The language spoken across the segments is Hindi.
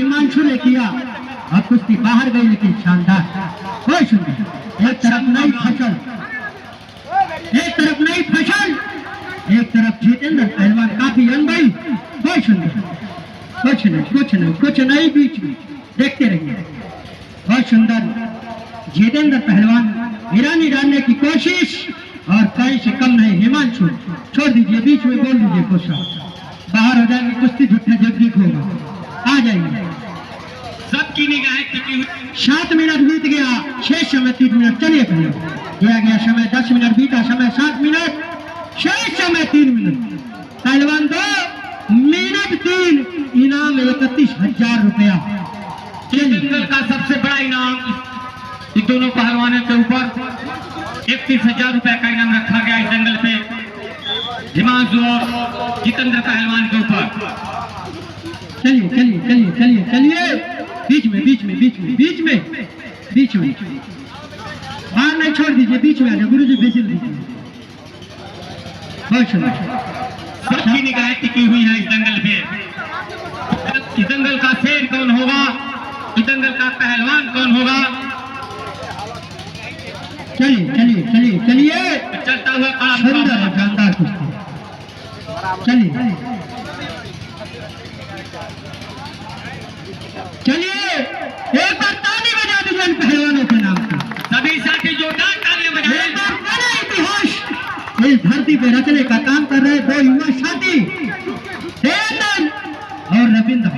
हिमांशु ने किया और कुश्ती बाहर गई, लेकिन शानदार, कोई सुनिए, एक तरफ नई फसल, एक तरफ नई फसल, एक तरफ जितेंद्र पहलवान काफी अनबई, कोई सुनिए, कुछ नहीं कुछ नहीं कुछ नहीं, बीच में देखते रहिए। बहुत सुंदर जितेंद्र पहलवान ईरानी डालने की कोशिश, और कहीं से कम नहीं हिमांशु, छोड़ दीजिए, बीच में बोल दीजिए कुछ, बाहर हो जाएंगे, कुश्ती झूठा जबकि होगा, आ जाएंगे। सबकी निगाहें टिकी हुई। 7 मिनट बीत गया, शेष समय 3 मिनट, चलिए पहले दिया गया समय 10 मिनट, बीता समय 7 मिनट, शेष समय 3 मिनट, पहलवान 2 मिनट 3, इनाम 31,000 रुपया। दंगल का सबसे बड़ा इनाम इन दोनों पहलवानों के ऊपर 31,000 रुपए का इनाम रखा गया इस दंगल पे, हिमांशु और जितेंद्र पहलवान के ऊपर। चलिए चलिए चलिए चलिए चलिए, बीच में बीच में बीच में बीच में बीच में, बाहर नहीं छोड़ दीजिए, बीच में आ जाए गुरु जी, बेसिल दीजिए। बहुत सुंदर, सबकी निगाहें टिकी हुई है इस दंगल पे। इस दंगल का शेर कौन होगा, इस दंगल का पहलवान कौन होगा। चलिए चलिए चलिए चलिए, चलता हुआ कड़ा सुंदर और शानदार कुश्ती, चलिए चलिए, एक बार ताली बजा दीजिए इन पहलवानों के नाम पे, सभी साथी जोरदार तालियां बजाएं। एक बार बड़ा इतिहास इस धरती पे रचने का काम कर रहे 2 युवा साथी चेतन और रविंद्र।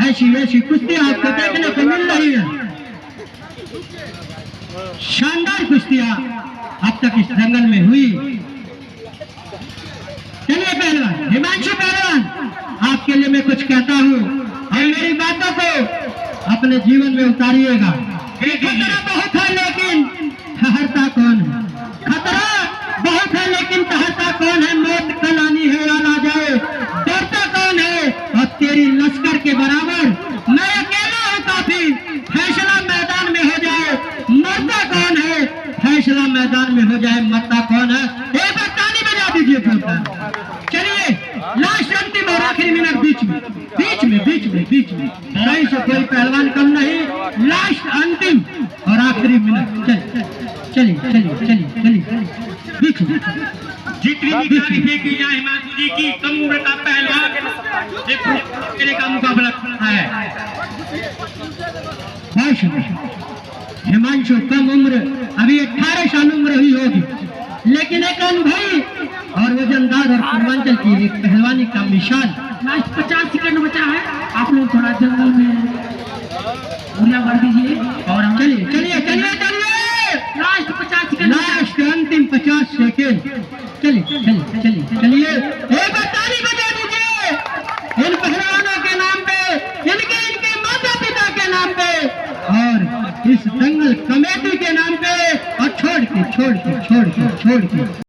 ऐसी ऐसी कुश्ती आपको देखने को मिल रही है, शानदार कुश्तियां अब तक इस जंगल में हुई। चलिए पहलवान हिमांशु पहलवान, आपके लिए मैं कुछ कहता हूँ और मेरी बातों को अपने जीवन में उतारिएगा। खतरा बहुत है लेकिन ठहरता कौन है, खतरा बहुत है लेकिन ठहरता कौन है, मौत कल आनी है या ना जाए, डरता कौन है, और तेरी लश्कर के बराबर मैं अकेला हूँ काफी, फैसला मैदान में हो जाए मरता कौन है, फैसला मैदान में हो जाए मरता कौन है। एक बार ताली बजा दीजिए जोरदार। चलिए लास्ट अंतिम और आखिरी मिनट, बीच में बीच में बीच में बीच में, कहीं से कोई पहलवान कम नहीं, लास्ट अंतिम और आखिरी मिनट, चलिए चलिए चलिए चलिए, बीच में जितनी भी तारीफें की जाए हिमांशु जी की, कम उम्र का पहलवान एक का मुकाबला है। हिमांशु कम उम्र, अभी 18 साल उम्र हुई होगी, लेकिन एक अनुभवी और वजनदार और पूर्वांचल की एक पहलवानी का मिसाल। लास्ट 50 सेकंड बचा है, आप लोग थोड़ा जंगल में पूरा कर दीजिए और हम चलिए चलिए चलिए चलिए, लास्ट 50 सेकंड, लास्ट अंतिम 50 सेकंड, चलिए चलिए चलिए चलिए, एक बार ताली बजा दीजिए इन पहलवानों के नाम पे, इनके इनके माता पिता के नाम पे और इस दंगल कमेटी के नाम पे, और छोड़ के